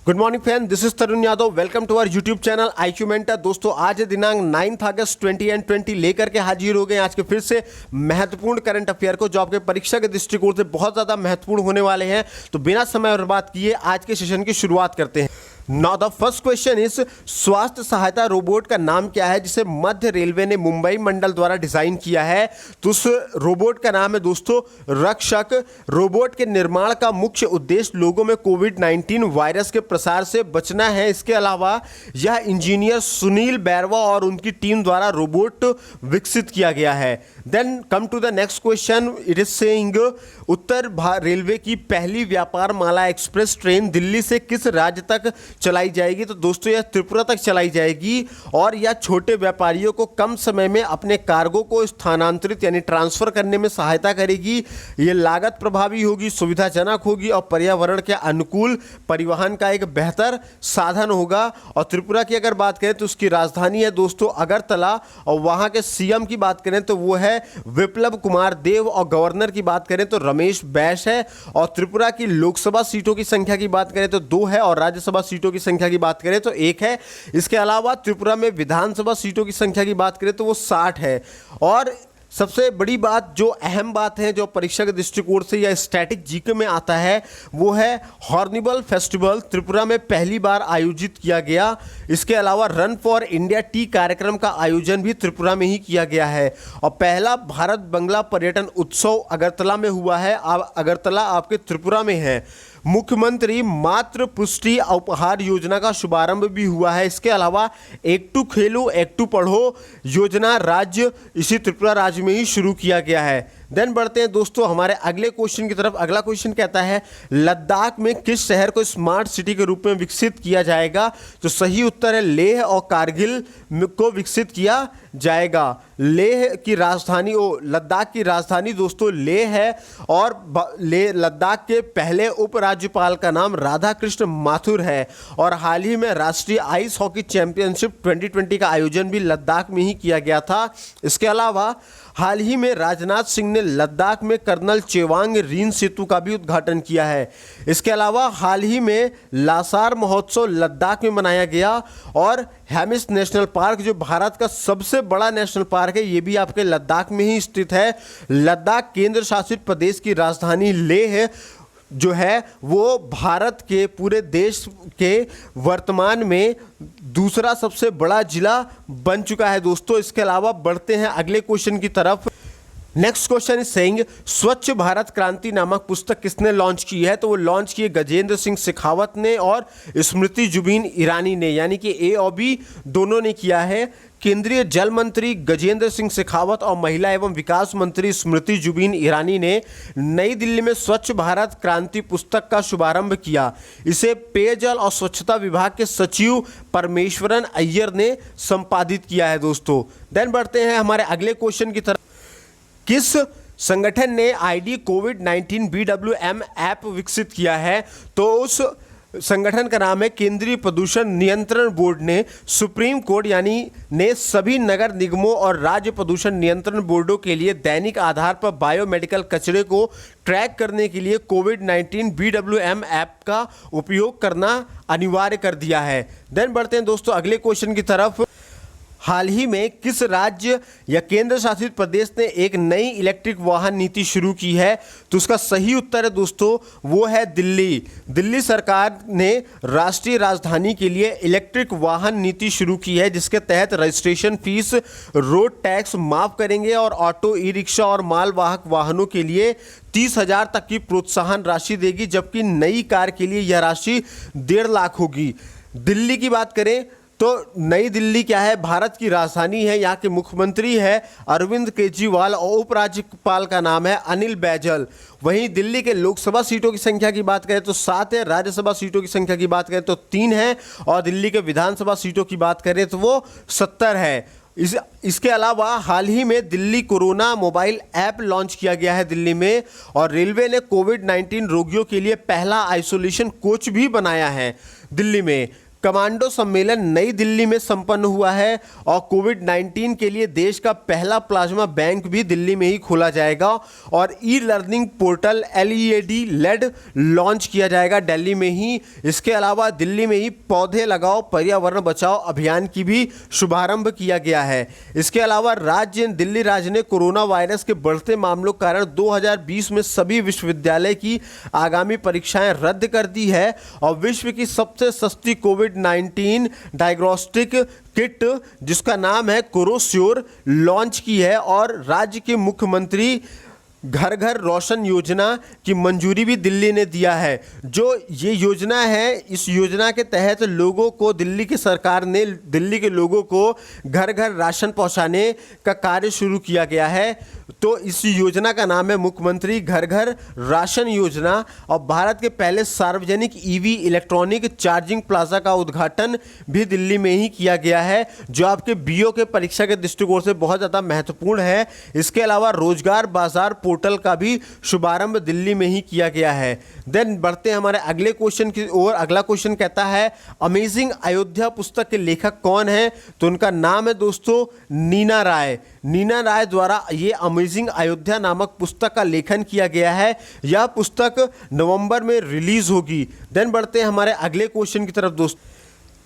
Good morning friend, this is Tarun Yadav. Welcome to our YouTube channel IQ mentor. दोस्तों, आज दिनांक 9 अगस्त 2020 लेकर के हाजिर हो गए आज के फिर से महत्वपूर्ण करंट अफेयर को, जो आपके परीक्षा के दृष्टिकोण से बहुत ज़्यादा महत्वपूर्ण होने वाले हैं। तो बिना समय बर्बाद किए आज के सेशन की शुरुआत करते हैं। Now the first question is, स्वास्थ्य सहायता रोबोट का नाम क्या है जिसे मध्य रेलवे ने मुंबई मंडल द्वारा डिजाइन किया है? तो उस रोबोट का नाम है दोस्तों रक्षक। रोबोट के निर्माण का मुख्य उद्देश्य लोगों में कोविड-19 वायरस के प्रसार से बचना है। इसके अलावा यह इंजीनियर सुनील बैरवा और उनकी टीम द्वारा रोबोट विकसित किया गया है। Then come to the next question, it is saying, उत्तर रेलवे की पहली व्यापार माला एक्सप्रेस ट्रेन दिल्ली से किस राज्य तक चलाई जाएगी? तो दोस्तों, यह त्रिपुरा तक चलाई जाएगी और यह छोटे व्यापारियों को कम समय में अपने कार्गो को स्थानांतरित यानी ट्रांसफर करने में सहायता करेगी। यह लागत प्रभावी होगी, सुविधाजनक होगी और पर्यावरण के अनुकूल परिवहन का एक बेहतर साधन होगा। और त्रिपुरा की अगर बात करें तो उसकी राजधानी है दोस्तों अगरतला, और वहां के CM की बात करें तो वो है विप्लव कुमार देव, और गवर्नर की बात करें तो रमेश बैस है। और त्रिपुरा की लोकसभा सीटों की संख्या की बात करें तो 2 है और राज्यसभा सीटों की संख्या की बात करें तो 1 है। इसके अलावा त्रिपुरा में विधानसभा सीटों की संख्या की बात करें तो वो 60 है। और सबसे बड़ी बात, जो अहम बात है, जो परीक्षा के दृष्टिकोण से या स्टैटिक जीके में आता है, वो है हॉर्निबल फेस्टिवल त्रिपुरा में पहली बार आयोजित किया गया। इसके अलावा रन फॉर इंडिया टी कार्यक्रम का आयोजन भी त्रिपुरा में ही किया गया है। और पहला भारत बंगला पर्यटन उत्सव अगरतला में हुआ है। अगरतला आपके त्रिपुरा में है। मुख्यमंत्री मातृ पुष्टि उपहार योजना का शुभारंभ भी हुआ है। इसके अलावा एक टू खेलो एक टू पढ़ो योजना राज्य इसी त्रिपुरा राज्य में ही शुरू किया गया है। देन बढ़ते हैं दोस्तों हमारे अगले क्वेश्चन की तरफ। अगला क्वेश्चन कहता है, लद्दाख में किस शहर को स्मार्ट सिटी के रूप में विकसित किया जाएगा? तो सही उत्तर है लेह और कारगिल को विकसित किया जाएगा। लेह की राजधानी लद्दाख की राजधानी दोस्तों लेह है। और लद्दाख के पहले उपराज्यपाल का नाम राधा कृष्ण माथुर है। और हाल ही में राष्ट्रीय आइस हॉकी चैंपियनशिप 2020 का आयोजन भी लद्दाख में ही किया गया था। इसके अलावा हाल ही में राजनाथ सिंह ने लद्दाख में कर्नल चेवांग रीन सेतु का भी उद्घाटन किया है। इसके अलावा हाल ही में लासार महोत्सव लद्दाख में मनाया गया। और हेमिस नेशनल पार्क, जो भारत का सबसे बड़ा नेशनल पार्क है, ये भी आपके लद्दाख में ही स्थित है। लद्दाख केंद्र शासित प्रदेश की राजधानी लेह जो है वो भारत के पूरे देश के वर्तमान में दूसरा सबसे बड़ा जिला बन चुका है दोस्तों। इसके अलावा बढ़ते हैं अगले क्वेश्चन की तरफ। नेक्स्ट क्वेश्चन इज सेइंग, स्वच्छ भारत क्रांति नामक पुस्तक किसने लॉन्च की है? तो वो लॉन्च की गजेंद्र सिंह शेखावत ने और स्मृति जुबिन ईरानी ने, यानी कि A और B दोनों ने किया है। केंद्रीय जल मंत्री गजेंद्र सिंह शेखावत और महिला एवं विकास मंत्री स्मृति जुबिन ईरानी ने नई दिल्ली में स्वच्छ भारत क्रांति पुस्तक का शुभारंभ किया। इसे पेयजल और स्वच्छता विभाग के सचिव परमेश्वरन अय्यर ने संपादित किया है दोस्तों। देन बढ़ते हैं हमारे अगले क्वेश्चन की तरफ। किस संगठन ने ID कोविड-19 BWM ऐप विकसित किया है? तो उस संगठन का नाम है केंद्रीय प्रदूषण नियंत्रण बोर्ड ने सुप्रीम कोर्ट ने सभी नगर निगमों और राज्य प्रदूषण नियंत्रण बोर्डों के लिए दैनिक आधार पर बायोमेडिकल कचरे को ट्रैक करने के लिए कोविड-19 BWM ऐप का उपयोग करना अनिवार्य कर दिया है। देन बढ़ते हैं दोस्तों अगले क्वेश्चन की तरफ। हाल ही में किस राज्य या केंद्र शासित प्रदेश ने एक नई इलेक्ट्रिक वाहन नीति शुरू की है? तो उसका सही उत्तर है दोस्तों वो है दिल्ली। दिल्ली सरकार ने राष्ट्रीय राजधानी के लिए इलेक्ट्रिक वाहन नीति शुरू की है, जिसके तहत रजिस्ट्रेशन फीस, रोड टैक्स माफ करेंगे और ऑटो, ई रिक्शा और मालवाहक वाहनों के लिए 30,000 तक की प्रोत्साहन राशि देगी, जबकि नई कार के लिए यह राशि 1.5 लाख होगी। दिल्ली की बात करें तो नई दिल्ली क्या है, भारत की राजधानी है। यहाँ के मुख्यमंत्री है अरविंद केजरीवाल और उपराज्यपाल का नाम है अनिल बैजल। वहीं दिल्ली के लोकसभा सीटों की संख्या की बात करें तो 7 है, राज्यसभा सीटों की संख्या की बात करें तो 3 है, और दिल्ली के विधानसभा सीटों की बात करें तो वो 70 है। इसके अलावा हाल ही में Delhi corona mobile app launch किया गया है दिल्ली में। और रेलवे ने कोविड-19 रोगियों के लिए पहला आइसोलेशन कोच भी बनाया है दिल्ली में। कमांडो सम्मेलन नई दिल्ली में संपन्न हुआ है और कोविड-19 के लिए देश का पहला प्लाज्मा बैंक भी दिल्ली में ही खोला जाएगा और e learning portal LED LED launch किया जाएगा दिल्ली में ही। इसके अलावा दिल्ली में ही पौधे लगाओ पर्यावरण बचाओ अभियान की भी शुभारंभ किया गया है। इसके अलावा दिल्ली राज्य ने कोरोना वायरस के बढ़ते मामलों के कारण 2020 में सभी विश्वविद्यालय की आगामी परीक्षाएं रद्द कर दी है और विश्व की सबसे सस्ती कोविड-19 डायग्नोस्टिक किट जिसका नाम है कोरोश्योर लॉन्च की है और राज्य के मुख्यमंत्री घर घर रोशन योजना की मंजूरी भी दिल्ली ने दिया है। जो ये योजना है, इस योजना के तहत लोगों को दिल्ली की सरकार ने दिल्ली के लोगों को घर घर राशन पहुंचाने का कार्य शुरू किया गया है। तो इस योजना का नाम है मुख्यमंत्री घर घर राशन योजना और भारत के पहले सार्वजनिक EV इलेक्ट्रॉनिक चार्जिंग प्लाजा का उद्घाटन भी दिल्ली में ही किया गया है जो आपके BO के परीक्षा के दृष्टिकोण से बहुत ज़्यादा महत्वपूर्ण है। इसके अलावा रोजगार बाजार पोर्टल का भी शुभारंभ दिल्ली में ही किया गया है। देन बढ़ते हैं हमारे अगले क्वेश्चन की ओर। अगला क्वेश्चन कहता है अमेजिंग अयोध्या पुस्तक के लेखक कौन है? तो उनका नाम है दोस्तों नीना राय। नीना राय द्वारा ये अमेजिंग अयोध्या नामक पुस्तक का लेखन किया गया है। यह पुस्तक नवंबर में रिलीज होगी। देन बढ़ते हैं हमारे अगले क्वेश्चन की तरफ दोस्त।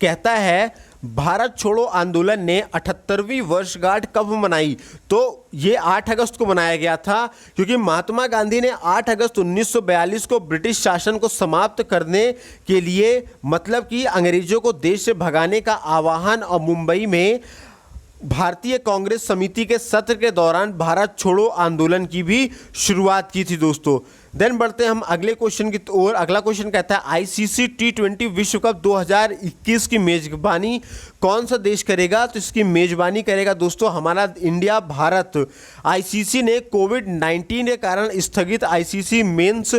कहता है भारत छोड़ो आंदोलन ने 78वीं वर्षगांठ कब मनाई? तो ये 8 अगस्त को मनाया गया था क्योंकि महात्मा गांधी ने 8 अगस्त 1942 को ब्रिटिश शासन को समाप्त करने के लिए मतलब कि अंग्रेजों को देश से भगाने का आह्वान और मुंबई में भारतीय कांग्रेस समिति के सत्र के दौरान भारत छोड़ो आंदोलन की भी शुरुआत की थी दोस्तों। देन बढ़ते हैं हम अगले क्वेश्चन की ओर। अगला क्वेश्चन कहता है ICC T20 विश्व कप 2021 की मेजबानी कौन सा देश करेगा? तो इसकी मेजबानी करेगा दोस्तों हमारा इंडिया भारत। ICC ने कोविड-19 के कारण स्थगित ICC mains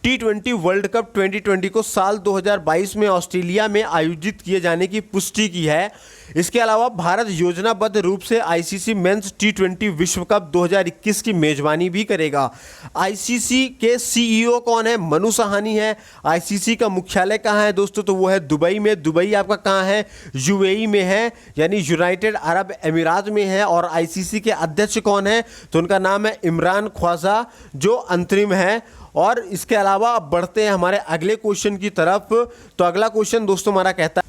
T20 world cup 2020 को साल 2022 में ऑस्ट्रेलिया में आयोजित किए जाने की पुष्टि की है। इसके अलावा भारत योजनाबद्ध रूप से ICC मेंस T20 विश्व कप 2021 की मेजबानी भी करेगा। ICC के CEO कौन है? मनु साहनी है। ICC का मुख्यालय कहाँ है दोस्तों? तो वो है दुबई में। दुबई आपका कहाँ है? UAE में है, यानी यूनाइटेड अरब अमीरात में है। और ICC के अध्यक्ष कौन है? तो उनका नाम है इमरान ख्वाजा जो अंतरिम है। और इसके अलावा अब बढ़ते हैं हमारे अगले क्वेश्चन की तरफ। तो अगला क्वेश्चन दोस्तों हमारा कहता है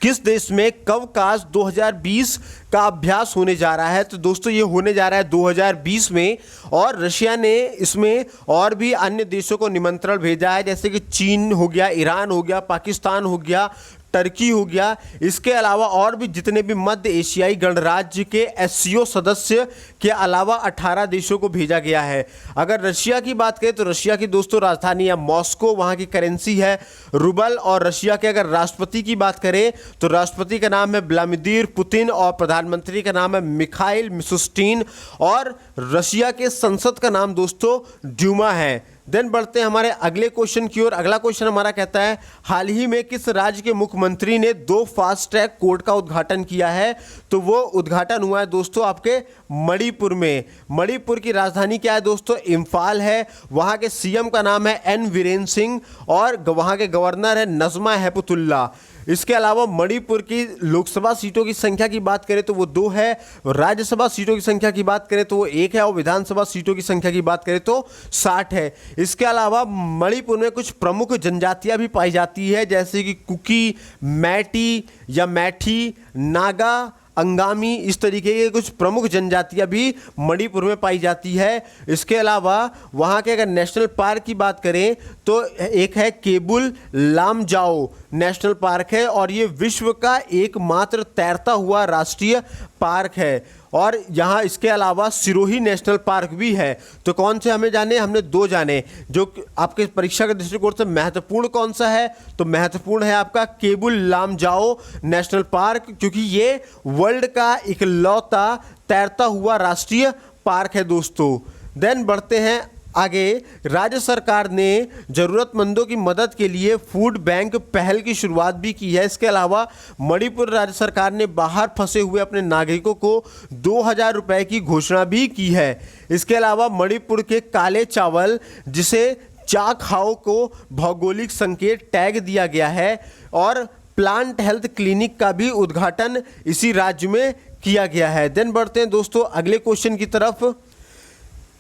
किस देश में कवकास 2020 का अभ्यास होने जा रहा है? तो दोस्तों ये होने जा रहा है 2020 में और रशिया ने इसमें और भी अन्य देशों को निमंत्रण भेजा है जैसे कि चीन हो गया, ईरान हो गया, पाकिस्तान हो गया, टर्की हो गया। इसके अलावा और भी जितने भी मध्य एशियाई गणराज्य के SCO सदस्य के अलावा 18 देशों को भेजा गया है। अगर रशिया की बात करें तो रशिया की दोस्तों राजधानी है मॉस्को, वहाँ की करेंसी है रूबल। और रशिया के अगर राष्ट्रपति की बात करें तो राष्ट्रपति का नाम है व्लादिमीर पुतिन और प्रधानमंत्री का नाम है मिखाइल मिशुस्टिन और रशिया के संसद का नाम दोस्तों ड्यूमा है। देन बढ़ते हैं हमारे अगले क्वेश्चन की ओर। अगला क्वेश्चन हमारा कहता है हाल ही में किस राज्य के मुख्यमंत्री ने 2 फास्ट ट्रैक कोर्ट का उद्घाटन किया है? तो वो उद्घाटन हुआ है दोस्तों आपके मणिपुर में। मणिपुर की राजधानी क्या है दोस्तों? इम्फाल है। वहाँ के CM का नाम है N वीरेन सिंह और वहाँ के गवर्नर है नजमा हेपतुल्ला। इसके अलावा मणिपुर की लोकसभा सीटों की संख्या की बात करें तो वो 2 है, राज्यसभा सीटों की संख्या की बात करें तो वो 1 है और विधानसभा सीटों की संख्या की बात करें तो 60 है। इसके अलावा मणिपुर में कुछ प्रमुख जनजातियां भी पाई जाती है जैसे कि कुकी, मैटी या मैठी, नागा, अंगामी, इस तरीके के कुछ प्रमुख जनजातियां भी मणिपुर में पाई जाती है। इसके अलावा वहाँ के अगर नेशनल पार्क की बात करें तो एक है केबुल लामजाओ नेशनल पार्क है और ये विश्व का एकमात्र तैरता हुआ राष्ट्रीय पार्क है। और यहाँ इसके अलावा सिरोही नेशनल पार्क भी है। तो कौन से हमें जाने? हमने 2 जाने जो आपके परीक्षा के दृष्टिकोण से महत्वपूर्ण कौन सा है? तो महत्वपूर्ण है आपका केबुल लामजाओ नेशनल पार्क क्योंकि ये वर्ल्ड का इकलौता तैरता हुआ राष्ट्रीय पार्क है दोस्तों। देन बढ़ते हैं आगे। राज्य सरकार ने ज़रूरतमंदों की मदद के लिए फूड बैंक पहल की शुरुआत भी की है। इसके अलावा मणिपुर राज्य सरकार ने बाहर फंसे हुए अपने नागरिकों को 2000 रुपये की घोषणा भी की है। इसके अलावा मणिपुर के काले चावल जिसे चा खाओ को भौगोलिक संकेत टैग दिया गया है और प्लांट हेल्थ क्लिनिक का भी उद्घाटन इसी राज्य में किया गया है। देन बढ़ते हैं दोस्तों अगले क्वेश्चन की तरफ।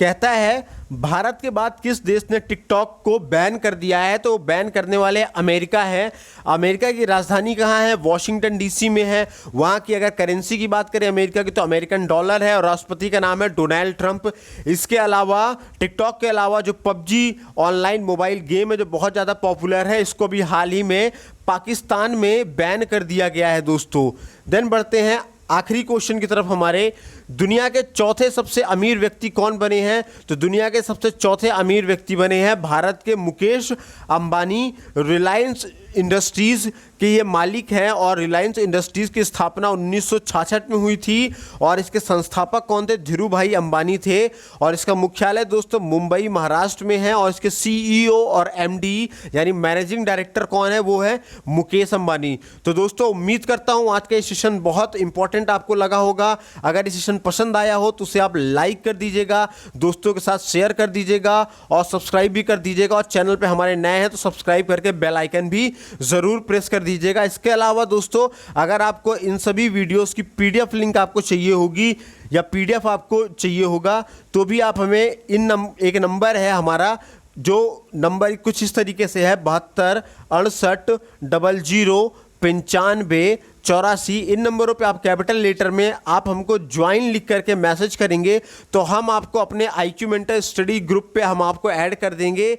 कहता है भारत के बाद किस देश ने टिकटॉक को बैन कर दिया है? तो बैन करने वाले अमेरिका है। अमेरिका की राजधानी कहाँ है? वॉशिंगटन डीसी में है। वहाँ की अगर करेंसी की बात करें अमेरिका की तो अमेरिकन डॉलर है और राष्ट्रपति का नाम है डोनाल्ड ट्रंप। इसके अलावा टिकटॉक के अलावा जो पबजी ऑनलाइन मोबाइल गेम है जो बहुत ज़्यादा पॉपुलर है, इसको भी हाल ही में पाकिस्तान में बैन कर दिया गया है दोस्तों। देन बढ़ते हैं आखिरी क्वेश्चन की तरफ हमारे। दुनिया के चौथे सबसे अमीर व्यक्ति कौन बने हैं? तो दुनिया के सबसे चौथे अमीर व्यक्ति बने हैं भारत के मुकेश अंबानी। रिलायंस इंडस्ट्रीज़ के ये मालिक हैं और रिलायंस इंडस्ट्रीज़ की स्थापना 1966 में हुई थी और इसके संस्थापक कौन थे? धीरू भाई अंबानी थे और इसका मुख्यालय दोस्तों मुंबई महाराष्ट्र में है और इसके सीईओ और एमडी यानी मैनेजिंग डायरेक्टर कौन है? वो है मुकेश अंबानी। तो दोस्तों उम्मीद करता हूँ आज का ये सेशन बहुत इंपॉर्टेंट आपको लगा होगा। अगर ये सेशन पसंद आया हो तो उसे आप लाइक कर दीजिएगा, दोस्तों के साथ शेयर कर दीजिएगा और सब्सक्राइब भी कर दीजिएगा और चैनल पे हमारे नए हैं तो सब्सक्राइब करके बेल आइकन भी ज़रूर प्रेस कर दीजिएगा। इसके अलावा दोस्तों अगर आपको इन सभी वीडियोस की पीडीएफ लिंक आपको चाहिए होगी या पीडीएफ आपको चाहिए होगा तो भी आप हमें एक नंबर है हमारा, जो नंबर कुछ इस तरीके से है 72 68 00 95 84। इन नंबरों पे आप कैपिटल लेटर में आप हमको ज्वाइन लिख करके मैसेज करेंगे तो हम आपको अपने IQ मेंटर स्टडी ग्रुप पे हम आपको ऐड कर देंगे,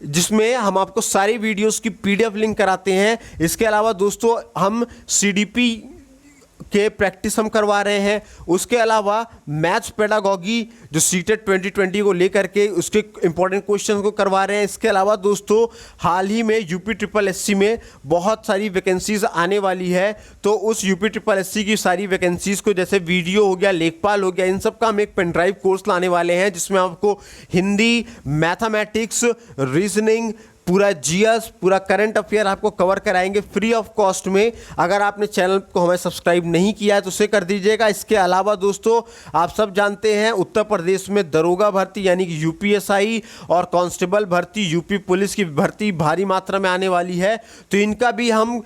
जिसमें हम आपको सारी वीडियोस की पीडीएफ लिंक कराते हैं। इसके अलावा दोस्तों हम सीडीपी के प्रैक्टिस हम करवा रहे हैं। उसके अलावा मैथ्स पेडागॉगी जो सीटेट 2020 को लेकर के उसके इंपॉर्टेंट क्वेश्चन को करवा रहे हैं। इसके अलावा दोस्तों हाल ही में यूपी ट्रिपल एससी में बहुत सारी वैकेंसीज आने वाली है, तो उस यूपी ट्रिपल एससी की सारी वैकेंसीज को जैसे वीडियो हो गया, लेखपाल हो गया, इन सब का हम एक पेन ड्राइव कोर्स लाने वाले हैं जिसमें आपको हिंदी, मैथमेटिक्स, रीजनिंग, पूरा जीएस, पूरा करंट अफेयर आपको कवर कराएंगे फ्री ऑफ कॉस्ट में। अगर आपने चैनल को हमें सब्सक्राइब नहीं किया है तो उसे कर दीजिएगा। इसके अलावा दोस्तों आप सब जानते हैं उत्तर प्रदेश में दरोगा भर्ती यानी कि यूपीएसआई और कांस्टेबल भर्ती, यूपी पुलिस की भर्ती भारी मात्रा में आने वाली है, तो इनका भी हम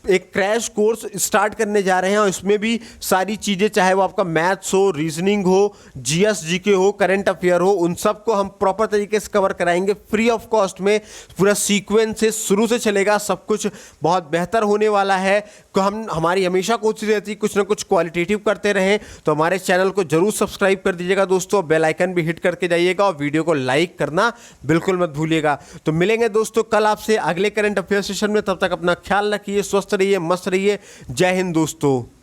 एक क्रैश कोर्स स्टार्ट करने जा रहे हैं और इसमें भी सारी चीज़ें, चाहे वो आपका मैथ्स हो, रीजनिंग हो, जीएस जीके हो, करंट अफेयर हो, उन सबको हम प्रॉपर तरीके से कवर कराएंगे फ्री ऑफ कॉस्ट में। पूरा सीक्वेंस से शुरू से चलेगा, सब कुछ बहुत बेहतर होने वाला है। तो हमारी हमेशा कोशिश रहती है कुछ ना कुछ क्वालिटेटिव करते रहें, तो हमारे चैनल को जरूर सब्सक्राइब कर दीजिएगा दोस्तों, बेल आइकन भी हिट करके जाइएगा और वीडियो को लाइक करना बिल्कुल मत भूलिएगा। तो मिलेंगे दोस्तों कल आपसे अगले करंट अफेयर सेशन में, तब तक अपना ख्याल रखिए, स्वस्थ रहिए, मस्त रहिए। जय हिंद दोस्तों।